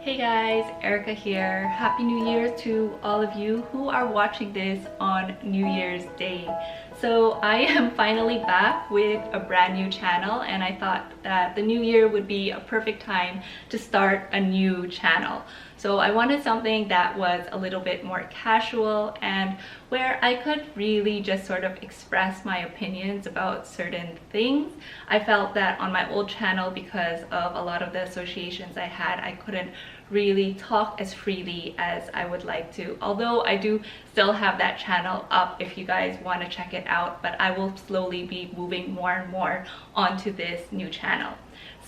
Hey guys, Erica here. Happy New Year to all of you who are watching this on New Year's Day. So I am finally back with a brand new channel, and I thought that the new year would be a perfect time to start a new channel. So I wanted something that was a little bit more casual and where I could really just sort of express my opinions about certain things. I felt that on my old channel, because of a lot of the associations I had, I couldn't really talk as freely as I would like to. Although I do still have that channel up if you guys want to check it out, but I will slowly be moving more and more onto this new channel.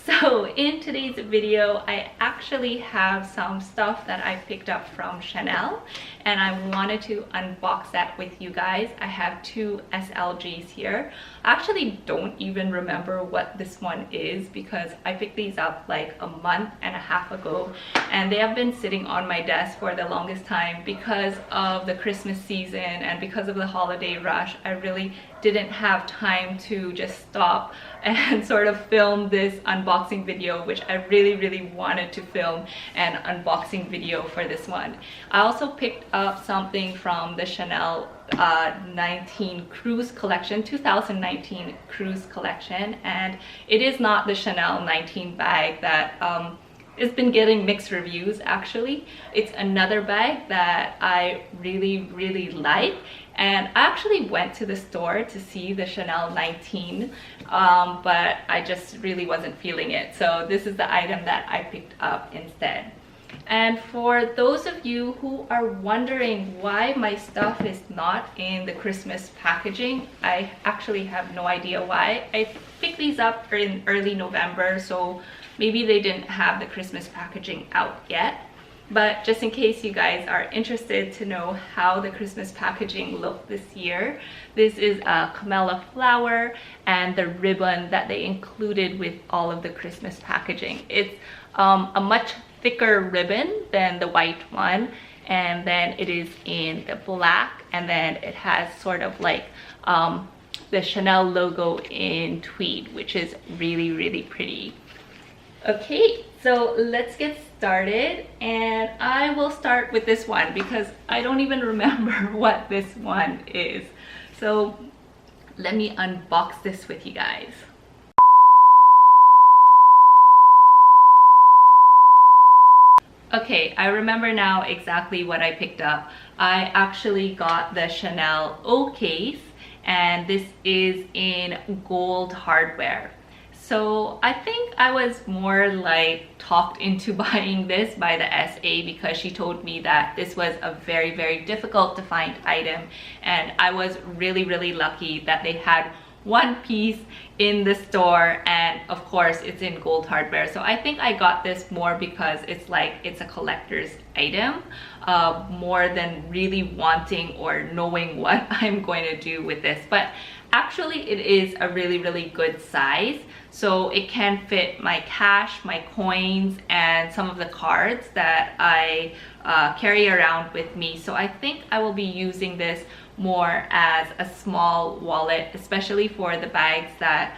So in today's video, I actually have some stuff that I picked up from Chanel, and I wanted to unbox that with you guys. I have two SLGs here. I actually don't even remember what this one is because I picked these up like a month and a half ago, and they have been sitting on my desk for the longest time because of the Christmas season and because of the holiday rush. I really didn't have time to just stop and sort of film this unboxing video, which I really wanted to film an unboxing video for this one. I also picked up something from the Chanel 2019 Cruise collection, and it is not the Chanel 19 bag that it's been getting mixed reviews. Actually, it's another bag that I really like, and I actually went to the store to see the Chanel 19, but I just really wasn't feeling it, so this is the item that I picked up instead. And for those of you who are wondering why my stuff is not in the Christmas packaging, I actually have no idea why. I picked these up in early November, so maybe they didn't have the Christmas packaging out yet. But just in case you guys are interested to know how the Christmas packaging looked this year, this is a camellia flower and the ribbon that they included with all of the Christmas packaging. It's a much thicker ribbon than the white one, and then it is in the black, and then it has sort of like the Chanel logo in tweed, which is really pretty. Okay, so let's get started, and I will start with this one because I don't even remember what this one is. So let me unbox this with you guys. Okay, I remember now exactly what I picked up. I actually got the Chanel O case, and this is in gold hardware. So I think I was more like talked into buying this by the SA because she told me that this was a very difficult to find item, and I was really lucky that they had one piece in the store, and of course it's in gold hardware. So I think I got this more because it's like it's a collector's item, more than really wanting or knowing what I'm going to do with this. But actually it is a really good size, so it can fit my cash, my coins, and some of the cards that I carry around with me. So I think I will be using this more as a small wallet, especially for the bags that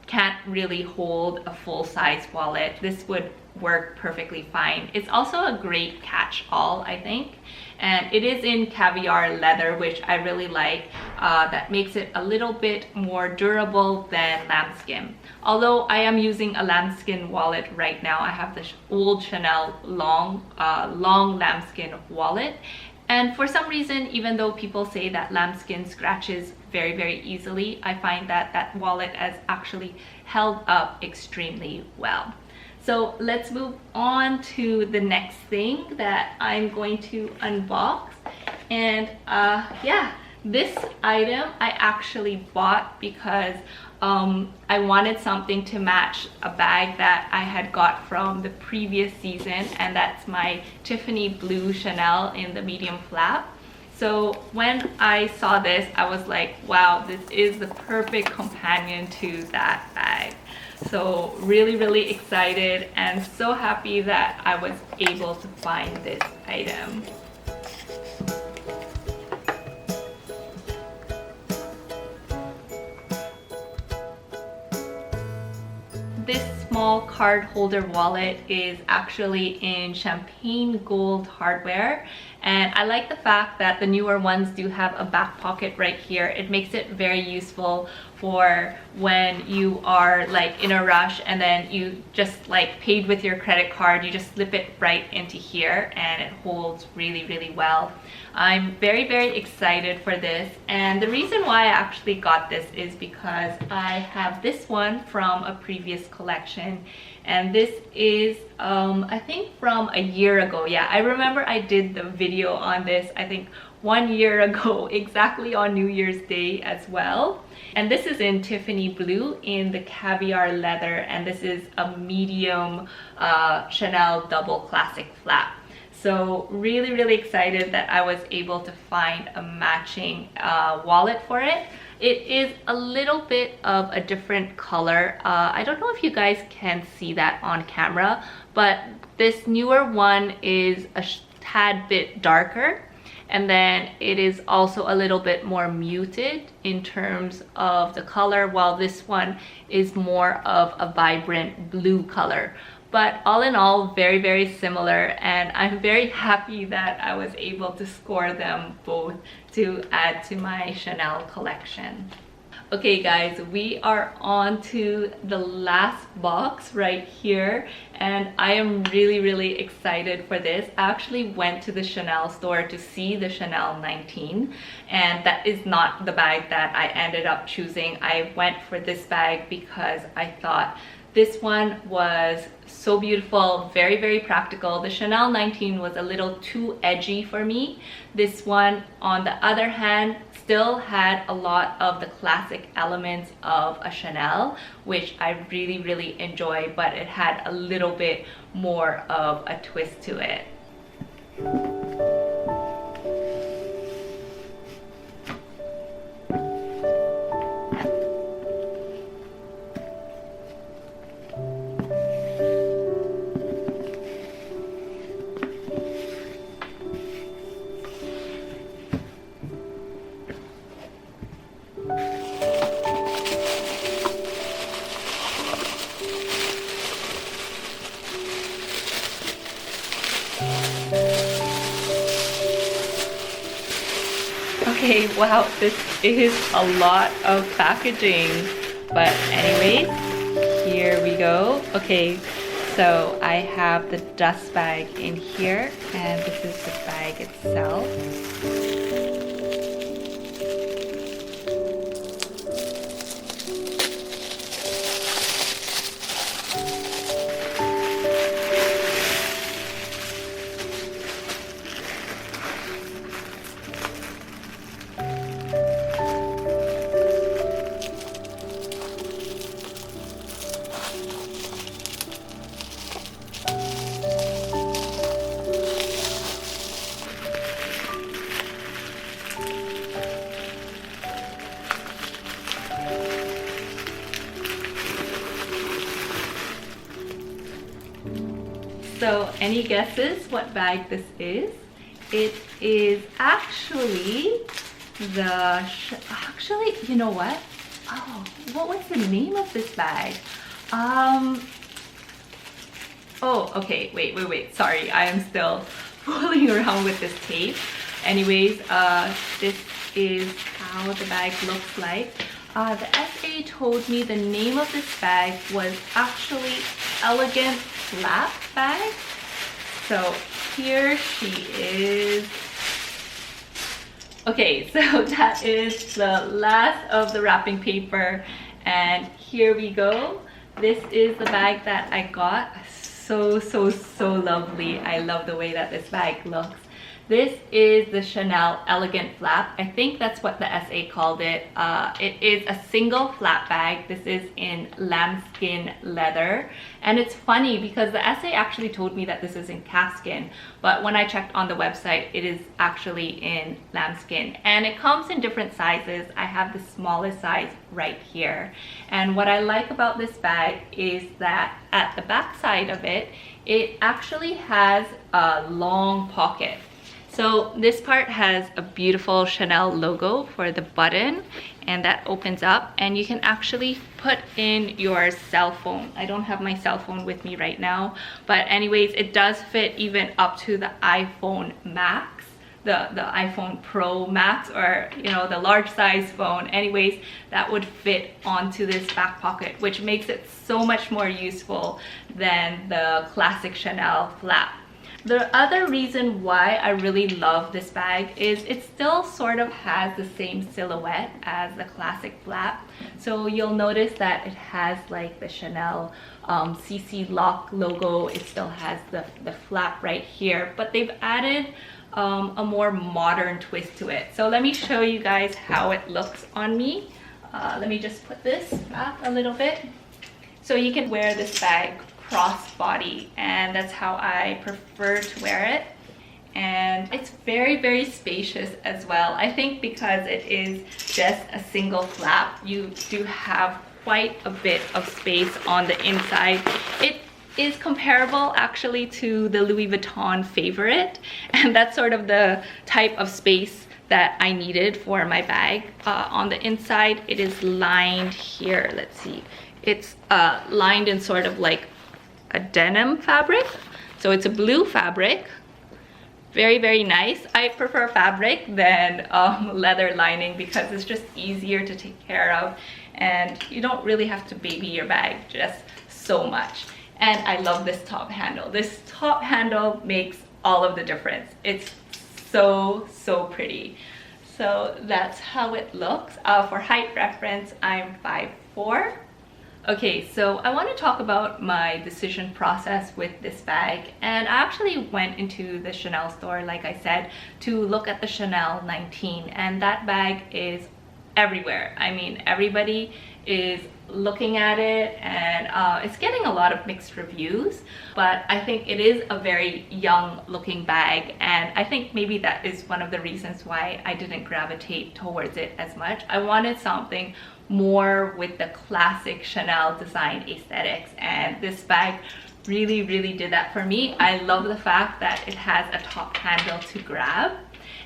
can't really hold a full-size wallet. This would work perfectly fine. It's also a great catch-all, I think, and it is in caviar leather, which I really like. That makes it a little bit more durable than lambskin. Although I am using a lambskin wallet right now. I have the old Chanel long lambskin wallet, and for some reason, even though people say that lambskin scratches very easily, I find that that wallet has actually held up extremely well. So let's move on to the next thing that I'm going to unbox. And yeah, this item I actually bought because I wanted something to match a bag that I had got from the previous season, and that's my Tiffany blue Chanel in the medium flap. So when I saw this, I was like, wow, this is the perfect companion to that bag. So really excited and so happy that I was able to find this item. This small card holder wallet is actually in champagne gold hardware, and I like the fact that the newer ones do have a back pocket right here. It makes it very useful for when you are like in a rush and then you just like paid with your credit card, you just slip it right into here and it holds really well. I'm very excited for this, and the reason why I actually got this is because I have this one from a previous collection, and this is I think from a year ago. Yeah, I remember I did the video on this I think 1 year ago, exactly on New Year's Day as well. And this is in Tiffany blue in the caviar leather, and this is a medium Chanel double classic flap. So really excited that I was able to find a matching wallet for it. It is a little bit of a different color. I don't know if you guys can see that on camera, but this newer one is a tad bit darker. And then it is also a little bit more muted in terms of the color, while this one is more of a vibrant blue color. But all in all, very similar, and I'm very happy that I was able to score them both to add to my Chanel collection. Okay guys, we are on to the last box right here, and I am really excited for this. I actually went to the Chanel store to see the Chanel 19, and that is not the bag that I ended up choosing. I went for this bag because I thought this one was so beautiful, very practical. The Chanel 19 was a little too edgy for me. This one, on the other hand, still had a lot of the classic elements of a Chanel, which I really enjoy, but it had a little bit more of a twist to it. Okay, wow, this is a lot of packaging, but anyways, here we go. Okay, so I have the dust bag in here, and this is the bag itself. So any guesses what bag this is? It is actually the, actually, you know what? Oh, what was the name of this bag? Oh, okay, wait, sorry, I am still fooling around with this tape. Anyways, this is how the bag looks like. The SA told me the name of this bag was actually Elegant Flap Bag. So here she is. Okay, so that is the last of the wrapping paper, and here we go. This is the bag that I got. So lovely. I love the way that this bag looks. This is the Chanel Elegant Flap. I think that's what the SA called it. It is a single flap bag. This is in lambskin leather. And it's funny because the SA actually told me that this is in calfskin, but when I checked on the website, it is actually in lambskin. And it comes in different sizes. I have the smallest size right here. And what I like about this bag is that at the back side of it, it actually has a long pocket. So this part has a beautiful Chanel logo for the button, and that opens up and you can actually put in your cell phone. I don't have my cell phone with me right now, but anyways, it does fit even up to the iPhone Max, the iPhone Pro Max, or you know, the large size phone. Anyways, that would fit onto this back pocket, which makes it so much more useful than the classic Chanel flap. The other reason why I really love this bag is it still sort of has the same silhouette as the classic flap. So you'll notice that it has like the Chanel CC Lock logo. It still has the flap right here, but they've added a more modern twist to it. So let me show you guys how it looks on me. Let me just put this back a little bit. So you can wear this bag crossbody, and that's how I prefer to wear it. And it's very, very spacious as well. I think because it is just a single flap, you do have quite a bit of space on the inside. It is comparable actually to the Louis Vuitton Favorite, and that's sort of the type of space that I needed for my bag. On the inside, it is lined here. Let's see. It's lined in sort of like a denim fabric. So it's a blue fabric. Very, very nice. I prefer fabric than leather lining because it's just easier to take care of, and you don't really have to baby your bag just so much. And I love this top handle. This top handle makes all of the difference. It's so, so pretty. So that's how it looks. For height reference, I'm 5'4". Okay, so I want to talk about my decision process with this bag. And I actually went into the Chanel store, like I said, to look at the Chanel 19, and that bag is everywhere. I mean, everybody is looking at it, and it's getting a lot of mixed reviews, but I think it is a very young looking bag, and I think maybe that is one of the reasons why I didn't gravitate towards it as much. I wanted something more with the classic Chanel design aesthetics, and this bag really, really did that for me. I love the fact that it has a top handle to grab,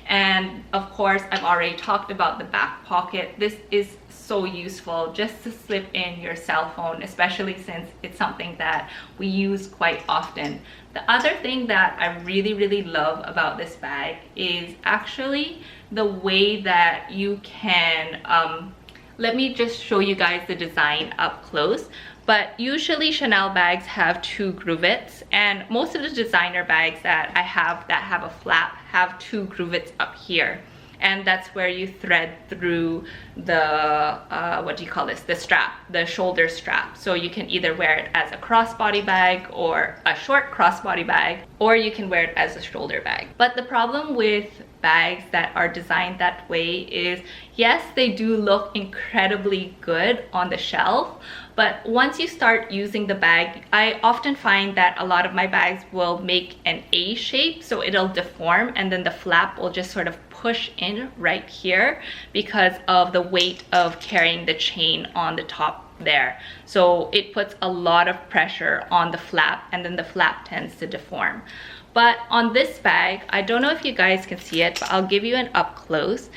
and of course I've already talked about the back pocket. This is so useful just to slip in your cell phone, especially since it's something that we use quite often. The other thing that I really, really love about this bag is actually the way that you can let me just show you guys the design up close. But usually Chanel bags have 2 groovettes, and most of the designer bags that I have that have a flap have 2 groovettes up here. And that's where you thread through the, what do you call this? The strap, the shoulder strap. So you can either wear it as a crossbody bag or a short crossbody bag, or you can wear it as a shoulder bag. But the problem with bags that are designed that way is, yes, they do look incredibly good on the shelf, but once you start using the bag, I often find that a lot of my bags will make an A shape, so it'll deform, and then the flap will just sort of push in right here because of the weight of carrying the chain on the top there. So it puts a lot of pressure on the flap, and then the flap tends to deform. But on this bag, I don't know if you guys can see it, but I'll give you an up close.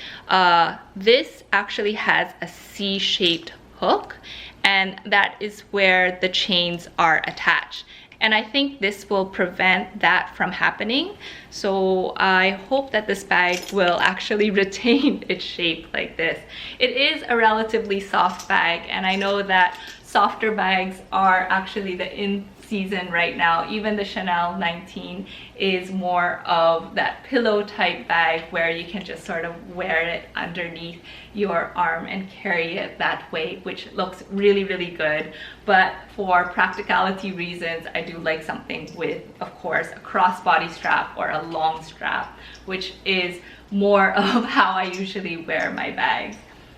This actually has a C-shaped hook, and that is where the chains are attached. And I think this will prevent that from happening. So I hope that this bag will actually retain its shape like this. It is a relatively soft bag, and I know that softer bags are actually the in season right now. Even the Chanel 19 is more of that pillow type bag where you can just sort of wear it underneath your arm and carry it that way, which looks really, really good. But for practicality reasons, I do like something with, of course, a crossbody strap or a long strap, which is more of how I usually wear my bags.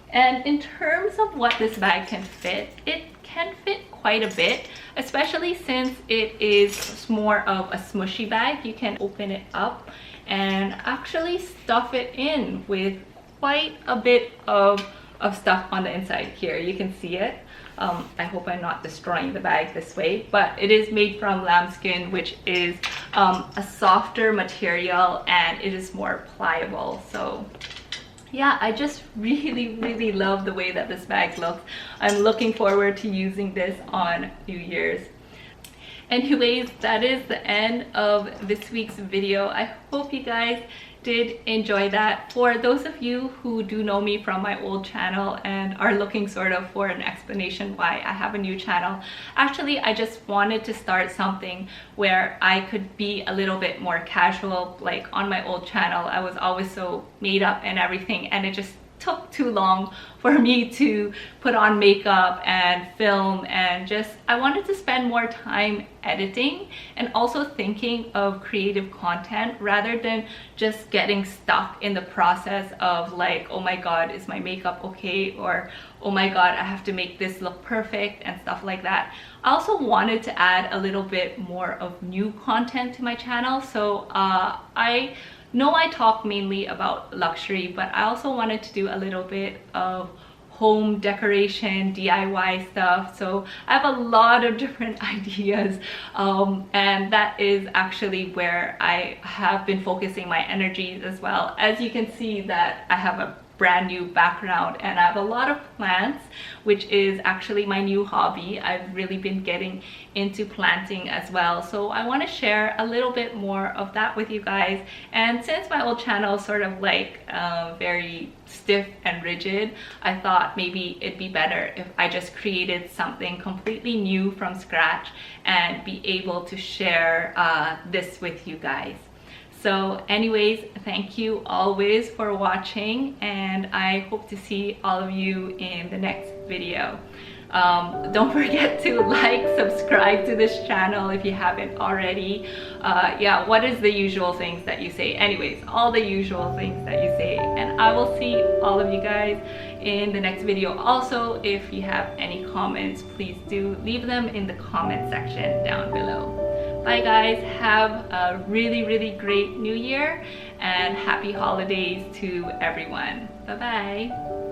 And in terms of what this bag can fit, it can fit quite a bit, especially since it is more of a smushy bag. You can open it up and actually stuff it in with quite a bit of stuff on the inside here. You can see it. I hope I'm not destroying the bag this way, but it is made from lambskin, which is a softer material and it is more pliable. So yeah, I just really love the way that this bag looks. I'm looking forward to using this on New Year's. Anyways, that is the end of this week's video. I hope you guys did enjoy that. For those of you who do know me from my old channel and are looking sort of for an explanation why I have a new channel, actually I just wanted to start something where I could be a little bit more casual. Like on my old channel, I was always so made up and everything, and it just took too long for me to put on makeup and film, and just I wanted to spend more time editing and also thinking of creative content rather than just getting stuck in the process of like, oh my god, is my makeup okay, or oh my god, I have to make this look perfect and stuff like that. I also wanted to add a little bit more of new content to my channel. So I talk mainly about luxury, but I also wanted to do a little bit of home decoration, DIY stuff. So I have a lot of different ideas, and that is actually where I have been focusing my energies as well. As you can see that I have a brand new background and I have a lot of plants, which is actually my new hobby. I've really been getting into planting as well, so I want to share a little bit more of that with you guys. And since my old channel is sort of like very stiff and rigid, I thought maybe it'd be better if I just created something completely new from scratch and be able to share this with you guys. So anyways, thank you always for watching, and I hope to see all of you in the next video. Don't forget to like, subscribe to this channel if you haven't already. Yeah, what is the usual things that you say? Anyways, all the usual things that you say, and I will see all of you guys in the next video. Also, if you have any comments, please do leave them in the comment section down below. Bye guys, have a really great new year and happy holidays to everyone. Bye bye.